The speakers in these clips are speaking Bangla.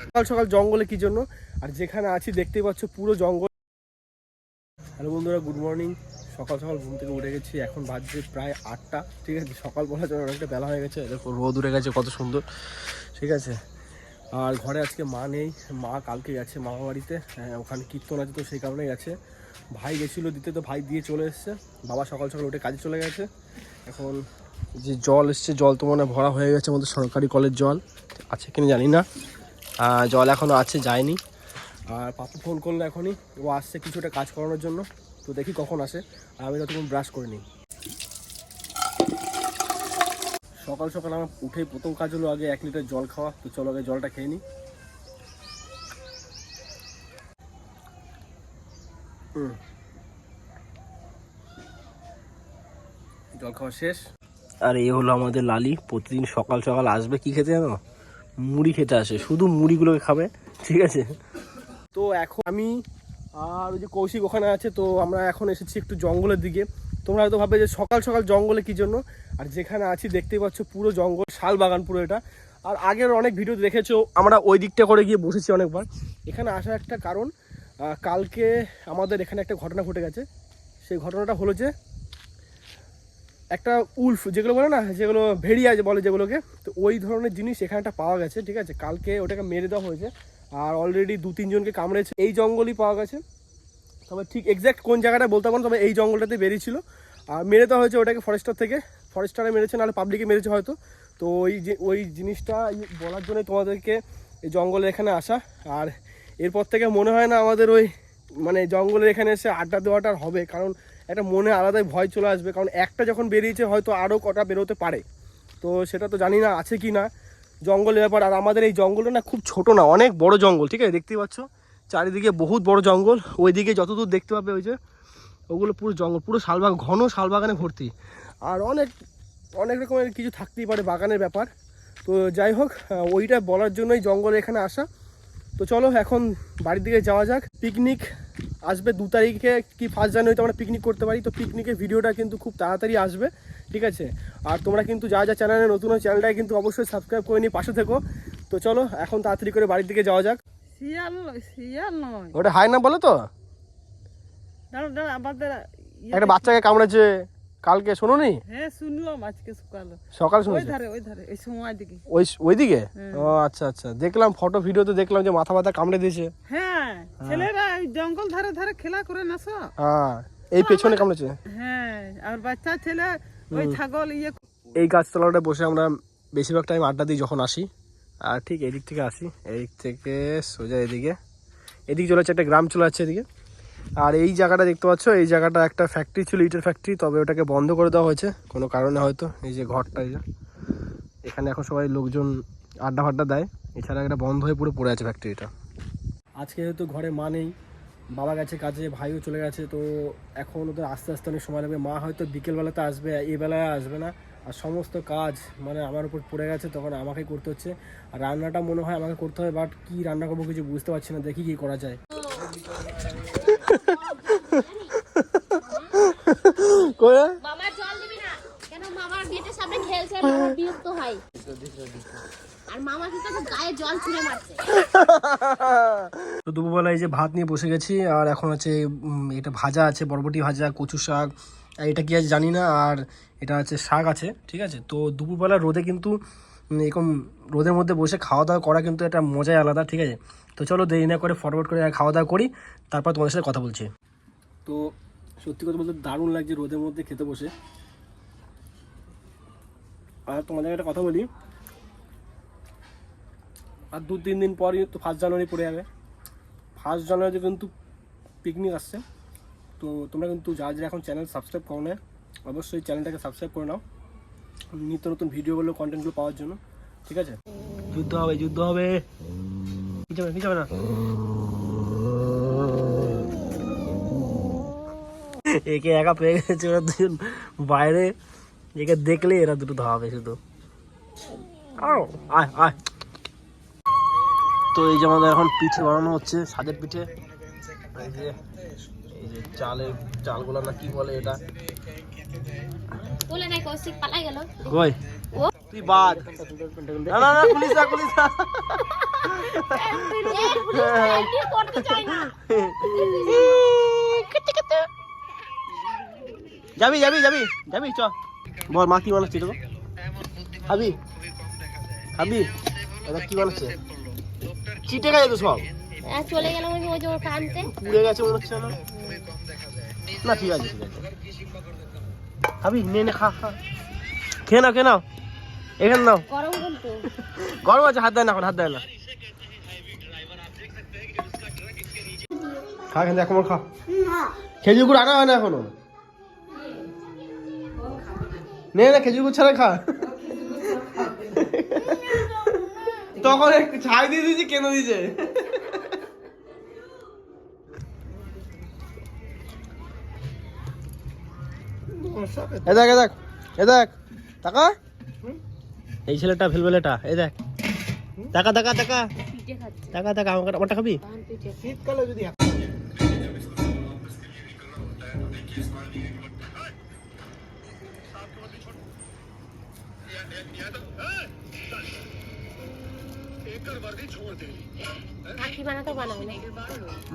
সকাল সকাল জঙ্গলে কি জন্য, আর যেখানে আছি দেখতেই পাচ্ছ পুরো জঙ্গল। হ্যালো বন্ধুরা, গুড মর্নিং। সকাল সকাল ঘুম থেকে উঠে গেছি, এখন বাজছে প্রায় 8টা। ঠিক আছে, সকাল বলার জন্য অনেকটা বেলা হয়ে গেছে। দেখো রোদ উঠে গেছে কত সুন্দর। ঠিক আছে, আর ঘরে আজকে মা নেই, মা কালকে গেছে মামা বাড়িতে, ওখানে কীর্তন আছে তো সেই কারণে গেছে। ভাই গেছিলো দিতে, তো ভাই দিয়ে চলে এসছে। বাবা সকাল সকাল উঠে কাজে চলে গেছে। এখন যে জল এসছে, জল তো মনে ভরা হয়ে গেছে, আমাদের সরকারি কলের জল আছে কিনা জানি না, জল এখনও আছে, যায়নি। আর পাপু ফোন করলো এখনই, ও আসছে কিছুটা কাজ করানোর জন্য, তো দেখি কখন আসে। আর আমি ততক্ষণ ব্রাশ করে নিই। সকাল সকাল আমার উঠেই প্রথম কাজ হলো আগে 1 লিটার জল খাওয়া। তো চলো আগে জলটা খেয়ে নিই। জল খাওয়া শেষ। আর এই হলো আমাদের লালি, প্রতিদিন সকাল সকাল আসবে কি খেতে জানো, মুড়ি খেতে আসে, শুধু মুড়িগুলোকে খাবে। ঠিক আছে, তো এখন আমি আর ওই যে কৌশিক ওখানে আছে, তো আমরা এখন এসেছি একটু জঙ্গলের দিকে। তোমরা হয়তো ভাববে যে সকাল সকাল জঙ্গলে কি জন্য, আর যেখানে আছি দেখতেই পাচ্ছ পুরো জঙ্গল, শাল বাগান পুরো এটা। আর আগের অনেক ভিডিও দেখেছো, আমরা ওই দিকটা করে গিয়ে বসেছি অনেকবার। এখানে আসার একটা কারণ, কালকে আমাদের এখানে একটা ঘটনা ঘটে গেছে। সেই ঘটনাটা হলো যে একটা উলফ যেগুলো বলে না, যেগুলো ভেড়িয়া বলে যেগুলোকে, তো ওই ধরনের জিনিস এখানে একটা পাওয়া গেছে। ঠিক আছে, কালকে ওটাকে মেরে দেওয়া হয়েছে, আর অলরেডি 2-3 জনকে কামড়েছে। এই জঙ্গলই পাওয়া গেছে, তবে ঠিক এক্স্যাক্ট কোন জায়গাটা বলতে পারবো না, তবে এই জঙ্গলটাতে বেরিয়েছিল। আর মেরে দেওয়া হয়েছে ওটাকে ফরেস্টার থেকে, ফরেস্টারে মেরেছে, নাহলে পাবলিকে মেরেছে হয়তো। তো ওই জিনিসটা বলার জন্যই তোমাদেরকে এই জঙ্গলের এখানে আসা। আর এরপর থেকে মনে হয় না আমাদের ওই মানে জঙ্গলের এখানে এসে আড্ডা দেওয়াটা হবে, কারণ একটা মনে আলাদাই ভয় চলে আসবে। কারণ একটা যখন বেরিয়েছে হয়তো আরও কটা বেরোতে পারে, তো সেটা তো জানি না আছে কি না জঙ্গলের ব্যাপার। আর আমাদের এই জঙ্গলটা না খুব ছোট না, অনেক বড় জঙ্গল। ঠিক আছে, দেখতেই পাচ্ছ চারিদিকে বহুত বড় জঙ্গল। ওইদিকে যতদূর দেখতে পাবে ওই যে ওগুলো পুরো জঙ্গল, পুরো শালবাগান, ঘন শালবাগানে ভর্তি। আর অনেক অনেক রকমের কিছু থাকতেই পারে বাগানের ব্যাপার। তো যাই হোক, ওইটা বলার জন্যই জঙ্গলে এখানে আসা। তো চলো এখন বাড়ির দিকে যাওয়া যাক। পিকনিক আসবে 2 তারিখে কি 1 জানুয়ারিতে আমরা পিকনিক করতে পারি। তো পিকনিকের ভিডিওটা কিন্তু খুব তাড়াতাড়ি আসবে। ঠিক আছে, আর তোমরা কিন্তু যা যা চ্যানেলে নতুন হয় চ্যানেলটাকে কিন্তু অবশ্যই সাবস্ক্রাইব করে নিয়ে পাশে থেকো। তো চলো এখন তাড়াতাড়ি করে বাড়ির দিকে যাওয়া যাক। শিয়াল নয়, ওটা হাই না বলো তো, একটা বাচ্চাকে কামড়েছে কালকে, শোনোনি? হ্যাঁ শুনলাম আজকে সকাল ওই শুনেছি। ধারে এই সময় দিকে। ওইদিকে? ও আচ্ছা আচ্ছা, দেখলাম ফটো ভিডিওতে দেখলাম যে মাথা ব্যথা কামড়ে দিয়েছে। হ্যাঁ, ছেলেরা ওই জঙ্গল ধারে ধারে খেলা করে না সব। হ্যাঁ, এই পেছনে কামড়েছে। হ্যাঁ, আর বাচ্চা ছেলে ওই ছাগল এই গাছতলাটা বসে আমরা বেশিরভাগ টাইম আড্ডা দিই যখন আসি। আর ঠিক এদিক থেকে আসি, এদিক থেকে সোজা এদিকে চলে যাচ্ছে, একটা গ্রাম চলে যাচ্ছে এদিকে। আর এই জায়গাটা দেখতে পাচ্ছ, এই জায়গাটা একটা ফ্যাক্টরি ছিল, ইটের ফ্যাক্টরি, তবে ওটাকে বন্ধ করে দেওয়া হয়েছে কোনো কারণে হয়তো। এই যে ঘরটা, এই যে এখানে এখন সবাই লোকজন আড্ডা ফাড্ডা দেয়, এছাড়া এটা বন্ধ হয়ে পুরো পড়ে আছে ফ্যাক্টরিটা। আজকে যেহেতু ঘরে মা নেই, বাবা গেছে কাজে, ভাইও চলে গেছে, তো এখন ওদের আস্তে আস্তে অনেক সময় লাগবে। মা হয়তো বিকেলবেলাতে আসবে, এই বেলায় আসবে না। আর সমস্ত কাজ মানে আমার উপর পড়ে গেছে, তখন আমাকেই করতে হচ্ছে। আর রান্নাটা মনে হয় আমাকে করতে হবে, বাট কি রান্না করবো কিছু বুঝতে পারছি না, দেখি কি করা যায়। মামার জল দিবি না কেন? মামার গেটের সামনে খেলছে, মামা বিরক্ত হয়। আর মামা কি করছে, গায়ে জল ছুঁড়ে মারছে। তো দুপুরবেলায় যে ভাত নিয়ে বসে গেছি, আর এখন হচ্ছে এটা ভাজা আছে, বরবটি ভাজা, কচু শাক, এটা কি আছে জানি না, আর এটা আছে শাক আছে। ঠিক আছে, তো দুপুরবেলা রোদে কিন্তু এরকম রোদের মধ্যে বসে খাওয়া দাওয়া করা কিন্তু একটা মজাই আলাদা। ঠিক আছে, তো চলো দেরি না করে ফটাফট করে খাওয়া দাওয়া করি, তারপর তোমাদের সাথে কথা বলছি। তো সত্যি কথা বলতে দারুণ লাগছে রোদের মধ্যে খেতে বসে। আর তোমাদের একটা কথা বলি, আর 2-3 দিন পরই তো 1 জানুয়ারি পড়ে যাবে। 1 জানুয়ারিতে কিন্তু পিকনিক আসছে। তো তোমরা কিন্তু যারা যারা এখন চ্যানেল সাবস্ক্রাইব করো না, অবশ্যই চ্যানেলটাকে সাবস্ক্রাইব করে নাও নিত্য নতুন ভিডিওগুলো, কন্টেন্টগুলো পাওয়ার জন্য। ঠিক আছে, যুদ্ধ হবে, যুদ্ধ হবে, কিছু হবে না। একে একা পেয়ে গেছে ওরা দুজন বাইরে, একে দেখলে এরা দুটো ধাওয়াবে শুধু। আয় আয়। তো এই যে আমাদের এখন পিঠে বানানো হচ্ছে, সাজের পিঠে। এই যে চালগুলো না কি বলে এটা, বলে নাই কৌশিক পালাই গেল। কই তুই বাদ না না না পুলিশ না পুলিশ না এই পুলিশ আইডি করতে চাই না যাবি যাবি যাবি যাবি চ বল মা কি বানাচ্ছে তো খাবি খাবি এটা কি বানাচ্ছে চিটে গেছে তো সব চলে গেলাম ওই যে কানতে পুড়ে গেছে মনে হচ্ছে না না ঠিক আছে ঠিক আছে খাবি নে নে খা খা খেয়ে নাও খেয়ে নাও এখানে নাও গরম কিন্তু গরম আছে হাত দেয় না এখন হাত দেয় না খা খেয়ে এখন খা খেজুর গুড় আনা হয় না এখনো নে না খেজুর গুড় ছাড়া খা তখন একটু ছাই দিয়ে দিয়েছি কেন দিয়েছে এ দেখ এ দেখ এ দেখ টাকা এই ছেলেটা ভেলভেলেটা এই দেখ টাকা টাকা টাকা পিঠে খাচ্ছে টাকা টাকা আমারটা খাবি পান পিঠে শীতকালে যদি কাকি বানাতো বানাবে না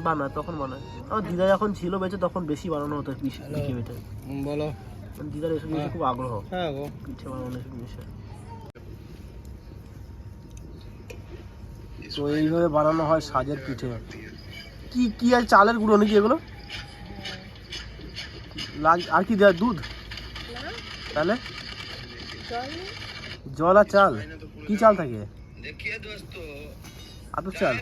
বানা তখন বানায় আমার দিদা যখন ছিল বেঁচে তখন বেশি বানানো হতো পিঠে পিঠে বলো দিদার এসব জিনিসে খুব আগ্রহ হ্যাঁ গো পিঠে বানানো এসব জিনিসে তো এইভাবে বানানো হয় সাজের পিঠে কি কি আর চালের গুঁড়ো নাকি এগুলো আর কি দেয় দুধ তাহলে জল জল আর চাল কি চাল থাকে আতপ চাল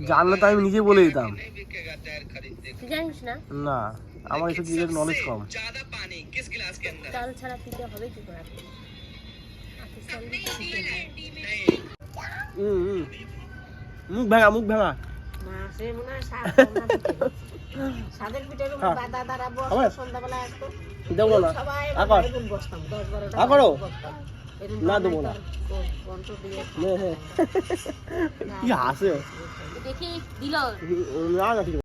জানলে তো আমি নিজে বলে দিতাম তুই জানিস না না আমার এসব জিনিসের নলেজ কম চাল ছাড়া পিঠে হবে কি করে মুখ ভাঙা মুখ ভাঙা সে মনে হয় সাদের পিঠে দাদারা সন্ধ্যাবেলা একটু দেবো না বসতাম 10-12টা করো না দেবো না কি হাসে দেখি দিল না না ঠিক